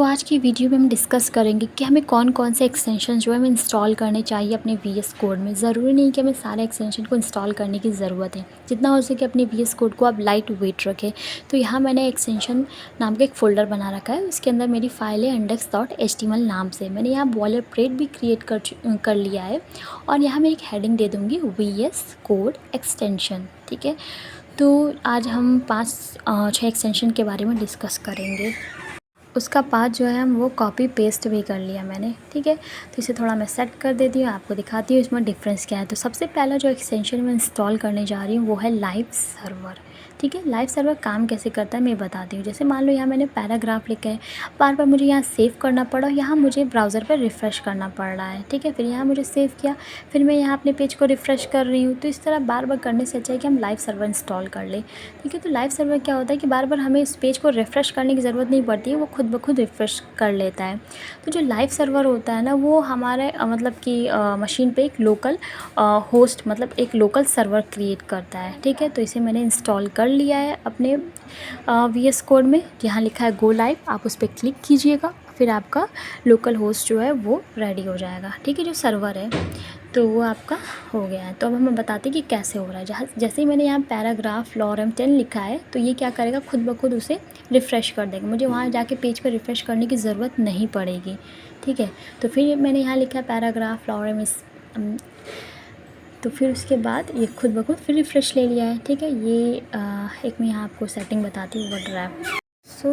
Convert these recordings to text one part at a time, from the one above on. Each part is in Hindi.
आज की वीडियो में हम डिस्कस करेंगे कि हमें कौन कौन से एक्सटेंशन जो है हमें इंस्टॉल करने चाहिए अपने वीएस कोड में। ज़रूरी नहीं कि हमें सारे एक्सटेंशन को इंस्टॉल करने की ज़रूरत है, जितना हो सके अपने वीएस कोड को आप लाइट वेट रखें। तो यहाँ मैंने एक्सटेंशन नाम का एक फ़ोल्डर बना रखा है, उसके अंदर मेरी फ़ाइल है index.html नाम से। मैंने यहाँ बॉयलरप्लेट भी क्रिएट कर लिया है और यहाँ मैं एक हेडिंग दे दूँगी वीएस कोड एक्सटेंशन। ठीक है, तो आज हम 5-6 एक्सटेंशन के बारे में डिस्कस करेंगे। उसका पाथ जो है हम वो कॉपी पेस्ट भी कर लिया मैंने। ठीक है, तो इसे थोड़ा मैं सेट कर देती हूँ, आपको दिखाती हूँ इसमें डिफरेंस क्या है। तो सबसे पहला जो एक्सटेंशन मैं इंस्टॉल करने जा रही हूँ वो है लाइव सर्वर। ठीक है, लाइव सर्वर काम कैसे करता है मैं बताती हूँ। जैसे मान लो यहाँ मैंने पैराग्राफ लिखा है, बार बार मुझे यहाँ सेव करना पड़ा, यहाँ मुझे ब्राउज़र पर रिफ़्रेश करना पड़ रहा है। ठीक है, फिर यहाँ मुझे सेव किया, फिर मैं यहाँ अपने पेज को रिफ़्रेश कर रही हूँ। तो इस तरह बार बार करने से अच्छा है कि हम लाइव सर्वर इंस्टॉल कर लें। ठीक है, तो लाइव सर्वर क्या होता है कि बार बार हमें इस पेज को रिफ़्रेश करने की ज़रूरत नहीं पड़ती है, वो खुद ब खुद रिफ़्रेश कर लेता है। तो जो लाइव सर्वर होता है ना, वो हमारे मतलब कि मशीन पे एक लोकल होस्ट मतलब एक लोकल सर्वर क्रिएट करता है। ठीक है, तो इसे मैंने इंस्टॉल कर लिया है अपने वीएस कोड में। यहाँ लिखा है गो लाइव, आप उस पर क्लिक कीजिएगा, फिर आपका लोकल होस्ट जो है वो रेडी हो जाएगा। ठीक है, जो सर्वर है तो वो आपका हो गया है। तो अब हमें बताते हैं कि कैसे हो रहा है। जहाँ जैसे ही मैंने यहाँ पैराग्राफ लॉरम 10 लिखा है, तो ये क्या करेगा, खुद ब खुद उसे रिफ़्रेश कर देगा। मुझे वहाँ जाके पेज पर रिफ़्रेश करने की ज़रूरत नहीं पड़ेगी। ठीक है, तो फिर मैंने यहाँ लिखा है पैराग्राफ लॉरम इस तो फिर उसके बाद ये खुद ब खुद फिर रिफ़्रेश ले लिया है। ठीक है, ये एक मैं यहाँ आपको सेटिंग बताती हूँ वर्ड रैप।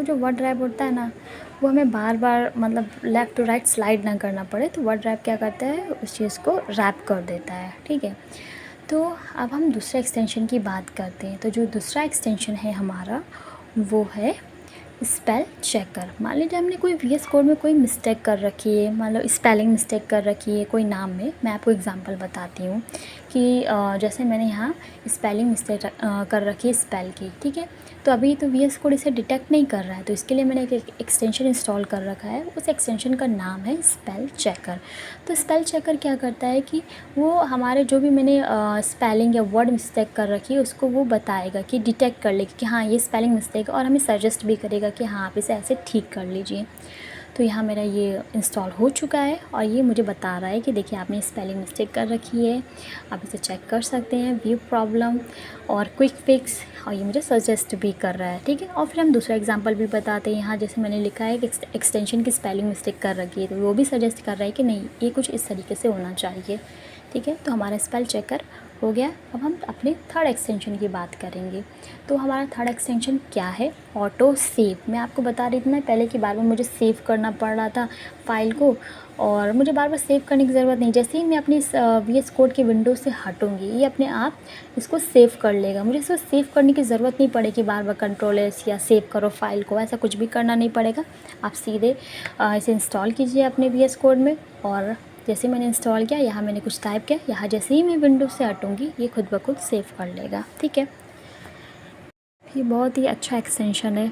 जो वर्ड रैप होता है ना, वो हमें बार बार मतलब लेफ़्ट टू राइट स्लाइड ना करना पड़े। तो वर्ड रैप क्या करता है, उस चीज़ को रैप कर देता है। ठीक है, तो अब हम दूसरे एक्सटेंशन की बात करते हैं। तो जो दूसरा एक्सटेंशन है हमारा वो है स्पेल चेकर। मान लीजिए हमने कोई वीएस कोड में कोई मिस्टेक कर रखी है, मान लो स्पेलिंग मिस्टेक कर रखी है कोई नाम में। मैं आपको एग्जांपल बताती हूँ कि जैसे मैंने यहाँ स्पेलिंग मिस्टेक कर रखी है स्पेल की। ठीक है, तो अभी तो वीएस कोड इसे डिटेक्ट नहीं कर रहा है, तो इसके लिए मैंने एक एक्सटेंशन इंस्टॉल कर रखा है। उस एक्सटेंशन का नाम है स्पेल चेकर। तो स्पेल चेकर क्या करता है कि वो हमारे जो भी मैंने स्पेलिंग या वर्ड मिस्टेक कर रखी है उसको वो बताएगा कि डिटेक्ट कर लेगा कि हाँ ये स्पेलिंग मिस्टेक है, और हमें सजेस्ट भी करेगा कि हाँ आप इसे ऐसे ठीक कर लीजिए। तो यहाँ मेरा ये इंस्टॉल हो चुका है और ये मुझे बता रहा है कि देखिए आपने स्पेलिंग मिस्टेक कर रखी है, आप इसे चेक कर सकते हैं, व्यू प्रॉब्लम और क्विक फिक्स, और ये मुझे सजेस्ट भी कर रहा है। ठीक है, और फिर हम दूसरा एग्जांपल भी बताते हैं। यहाँ जैसे मैंने लिखा है कि एक्सटेंशन की स्पेलिंग मिस्टेक कर रखी है, तो वो भी सजेस्ट कर रहा है कि नहीं ये कुछ इस तरीके से होना चाहिए। ठीक है, तो हमारा स्पेल चेकर हो गया। अब हम अपने थर्ड एक्सटेंशन की बात करेंगे। तो हमारा थर्ड एक्सटेंशन क्या है, ऑटो सेव। मैं आपको बता रही थी ना पहले कि बार बार मुझे सेव करना पड़ रहा था फाइल को, और मुझे बार बार सेव करने की ज़रूरत नहीं। जैसे ही मैं अपनी वीएस कोड की विंडो से हटूँगी, ये अपने आप इसको सेव कर लेगा। मुझे इसको सेव करने की ज़रूरत नहीं पड़ेगी, बार बार कंट्रोल एस या सेव करो फाइल को, ऐसा कुछ भी करना नहीं पड़ेगा। आप सीधे इसे इंस्टॉल कीजिए अपने वीएस कोड में, और जैसे मैंने इंस्टॉल किया, यहाँ मैंने कुछ टाइप किया, यहाँ जैसे ही मैं विंडो से हटूँगी ये खुद ब खुद सेव कर लेगा। ठीक है, ये बहुत ही अच्छा एक्सटेंशन है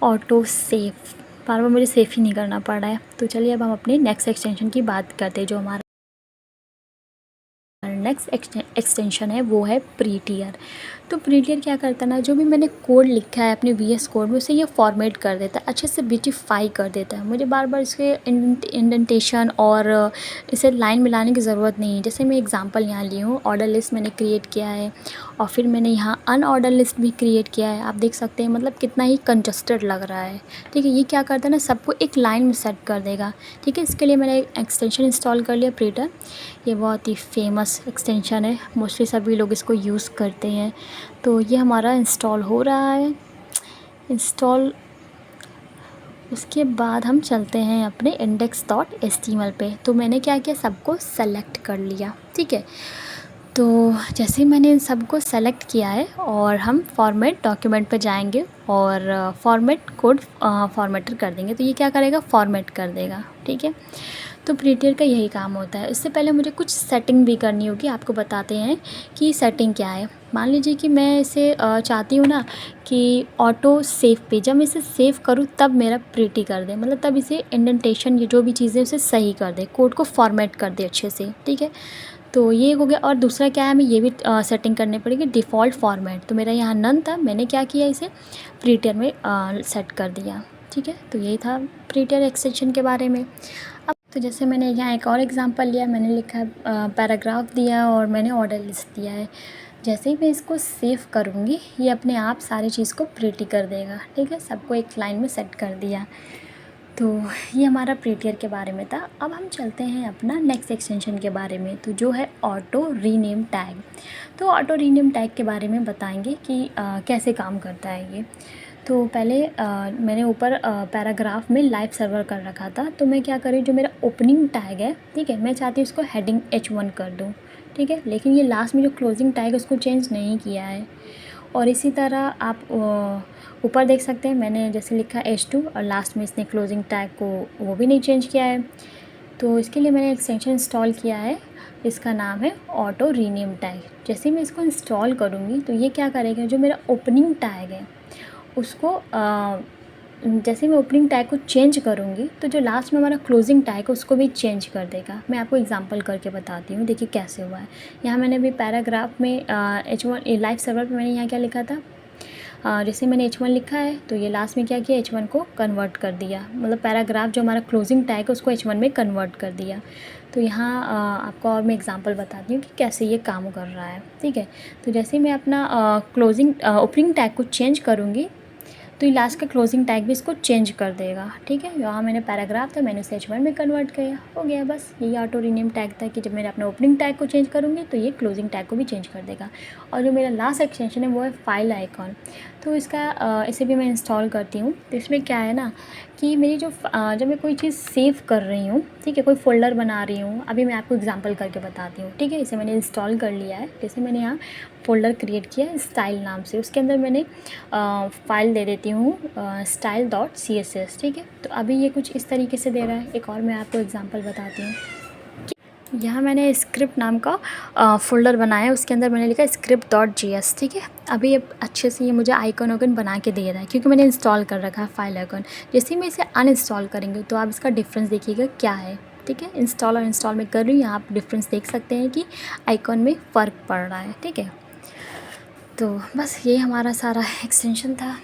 ऑटो सेव, बार बार मुझे सेव ही नहीं करना पड़ रहा है। तो चलिए अब हम अपने नेक्स्ट एक्सटेंशन की बात करते हैं। जो हमारा नेक्स्ट एक्सटेंशन है वो है प्रीटियर। तो प्रीटियर क्या करता है ना, जो भी मैंने कोड लिखा है अपने वीएस कोड में उसे ये फॉर्मेट कर देता है, अच्छे से ब्यूटीफाई कर देता है। मुझे बार बार इसके इंडेंटेशन और इसे लाइन मिलाने की ज़रूरत नहीं है। जैसे मैं एग्जांपल यहाँ ली हूँ, ऑर्डर लिस्ट मैंने क्रिएट किया है और फिर मैंने यहाँ अनऑर्डर लिस्ट भी क्रिएट किया है। आप देख सकते हैं मतलब कितना ही कंजस्टेड लग रहा है। ठीक है, ये क्या करता है ना, सबको एक लाइन में सेट कर देगा। ठीक है, इसके लिए मैंने एक्सटेंशन इंस्टॉल कर लिया प्रीटियर। ये बहुत ही फेमस एक्सटेंशन है, मोस्टली सभी लोग इसको यूज़ करते हैं। तो ये हमारा इंस्टॉल हो रहा है। इंस्टॉल उसके बाद हम चलते हैं अपने index.html पे। तो मैंने क्या किया, सबको सेलेक्ट कर लिया। ठीक है, तो जैसे ही मैंने इन सबको सेलेक्ट किया है और हम फॉर्मेट डॉक्यूमेंट पे जाएंगे और फॉर्मेट कोड फॉर्मेटर कर देंगे, तो ये क्या करेगा, फॉर्मेट कर देगा। ठीक है, तो प्रीटियर का यही काम होता है। इससे पहले मुझे कुछ सेटिंग भी करनी होगी, आपको बताते हैं कि सेटिंग क्या है। मान लीजिए कि मैं इसे चाहती हूँ ना कि ऑटो सेव पे, जब मैं इसे सेव करूँ तब मेरा प्रीटी कर दे, मतलब तब इसे इंडेंटेशन ये जो भी चीज़ें उसे सही कर दे, कोड को फॉर्मेट कर दे अच्छे से। ठीक है, तो ये हो गया। और दूसरा क्या है, हमें ये भी सेटिंग करनी पड़ेगी डिफ़ॉल्ट फॉर्मेट। तो मेरा यहाँ नन था, मैंने क्या किया, इसे प्रीटियर में सेट कर दिया। ठीक है, तो यही था प्रीटियर एक्सटेंशन के बारे में। अब तो जैसे मैंने यहाँ एक और एग्जांपल लिया, मैंने लिखा पैराग्राफ दिया और मैंने ऑर्डर लिस्ट दिया है। जैसे ही मैं इसको सेव करूँगी ये अपने आप सारी चीज़ को प्रिटी कर देगा। ठीक है, सबको एक लाइन में सेट कर दिया। तो ये हमारा प्रीटियर के बारे में था। अब हम चलते हैं अपना नेक्स्ट एक्सटेंशन के बारे में, तो जो है ऑटो रीनेम टैग। तो ऑटो रीनेम टैग के बारे में बताएंगे कि कैसे काम करता है ये। तो पहले मैंने ऊपर पैराग्राफ में लाइव सर्वर कर रखा था, तो मैं क्या करी, जो मेरा ओपनिंग टैग है, ठीक है, मैं चाहती हूँ इसको हेडिंग H1 कर दूँ। ठीक है, लेकिन ये लास्ट में जो क्लोजिंग टैग है उसको चेंज नहीं किया है। और इसी तरह आप ऊपर देख सकते हैं, मैंने जैसे लिखा H2 और लास्ट में इसने क्लोजिंग टैग को वो भी नहीं चेंज किया है। तो इसके लिए मैंने एक्सटेंशन इंस्टॉल किया है, इसका नाम है ऑटो रीनेम टैग। जैसे मैं इसको इंस्टॉल करूँगी तो ये क्या करेगा, जो मेरा ओपनिंग टैग है उसको जैसे मैं ओपनिंग टैग को चेंज करूँगी तो जो लास्ट में हमारा क्लोजिंग टैग है उसको भी चेंज कर देगा। मैं आपको एग्जांपल करके बताती हूँ, देखिए कैसे हुआ है। यहाँ मैंने अभी पैराग्राफ में H1 लाइव सर्वर पे मैंने यहाँ क्या लिखा था, जैसे मैंने H1 लिखा है तो ये लास्ट में क्या किया, H1 को कन्वर्ट कर दिया, मतलब पैराग्राफ जो हमारा क्लोजिंग टैग है उसको H1 में कन्वर्ट कर दिया। तो यहाँ आपको और मैं एग्जांपल बताती हूँ कि कैसे ये काम कर रहा है। ठीक है, तो जैसे मैं अपना ओपनिंग टैग को चेंज करूँगी तो ये लास्ट का क्लोजिंग टैग भी इसको चेंज कर देगा। ठीक है, यहाँ मैंने पैराग्राफ था, मैंने उसे H1 में कन्वर्ट किया, हो गया बस। यही ऑटो रीनेम टैग था कि जब मैं अपने ओपनिंग टैग को चेंज करूँगी तो ये क्लोजिंग टैग को भी चेंज कर देगा। और जो मेरा लास्ट एक्सटेंशन है वो है फाइल आइकॉन। तो इसका इसे भी मैं इंस्टॉल करती हूँ। तो इसमें क्या है ना कि मेरी जब मैं कोई चीज़ सेव कर रही हूँ, ठीक है, कोई फ़ोल्डर बना रही हूँ, अभी मैं आपको एग्जांपल करके बताती हूँ। ठीक है, इसे मैंने इंस्टॉल कर लिया है। जैसे मैंने यहाँ फ़ोल्डर क्रिएट किया है स्टाइल नाम से, उसके अंदर मैंने फ़ाइल दे देती हूँ style.css। ठीक है, तो अभी ये कुछ इस तरीके से दे रहा है। एक और मैं आपको एग्जांपल बताती हूँ। यहाँ मैंने स्क्रिप्ट नाम का फ़ोल्डर बनाया, उसके अंदर मैंने लिखा script.js। ठीक है, अभी ये अच्छे से ये मुझे आइकन वाइकन बना के दे रहा है क्योंकि मैंने इंस्टॉल कर रखा है फाइल आइकन। जैसे ही मैं इसे अनइंस्टॉल करेंगे तो आप इसका डिफरेंस देखिएगा क्या है। ठीक है, इंस्टॉल और इंस्टॉल में कर रही हूँ, यहाँ आप डिफरेंस देख सकते हैं कि आइकन में फ़र्क पड़ रहा है। ठीक है, तो बस ये हमारा सारा एक्सटेंशन था।